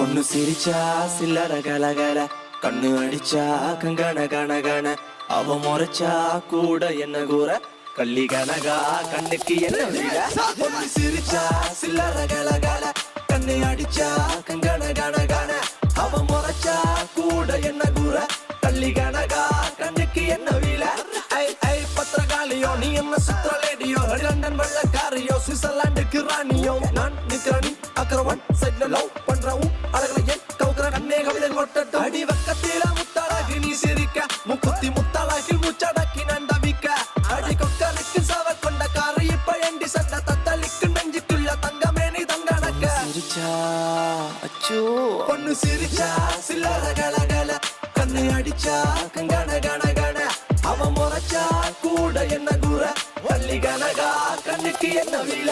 பொண்ணு சிரிச்சா சில்லற கலகல, கண்ணு அடிச்சா கங்கண கணகண, அவ முறைச்சா கூட என்ன கூற, கள்ளி கனகா கண்ணுக்கு என்ன வீர. பொண்ணு சிரிச்சா சில்லற கலகல, கண்ணு அடிச்சா கங்கண கணகண, அவ முறைச்சா கூட என்ன கூற, கள்ளி கனகா கண்ணுக்கு என்ன வீர. ஐ ஐ பத்திரகாளியோ நீ என்ன சுத்திர லேடியோ, லண்டன் வெள்ளக்காரியோ சுவிட்சர்லாந்துக்கு ராணியோ, நான் நிக்கிறனி அக்கரவன் சைட்ல லவ் பண்றவும் அழகலையே கவுக்குற கண்ணே கவிதை கொட்டட்டும். அடி வக்கத்தில முத்தாளாகி நீ சிரிக்க, முக்குத்தி முத்தாளாகி முச்சடக்கி நண்டவிக்க, அடி கொக்கலுக்கு சவ கொண்ட காரு இப்ப எண்டி சட்ட தத்தளிக்கு நெஞ்சுக்குள்ள தங்கமே நீ தங்கணக்க. சிரிச்சா அச்சோ பொண்ணு சிரிச்சா சில்லற கலகல, கண்ணு அடிச்சா கங்கண கணகண, அவ முறைச்சா கூட என்ன கூற, வள்ளி கனகா கண்ணுக்கு என்ன வீல.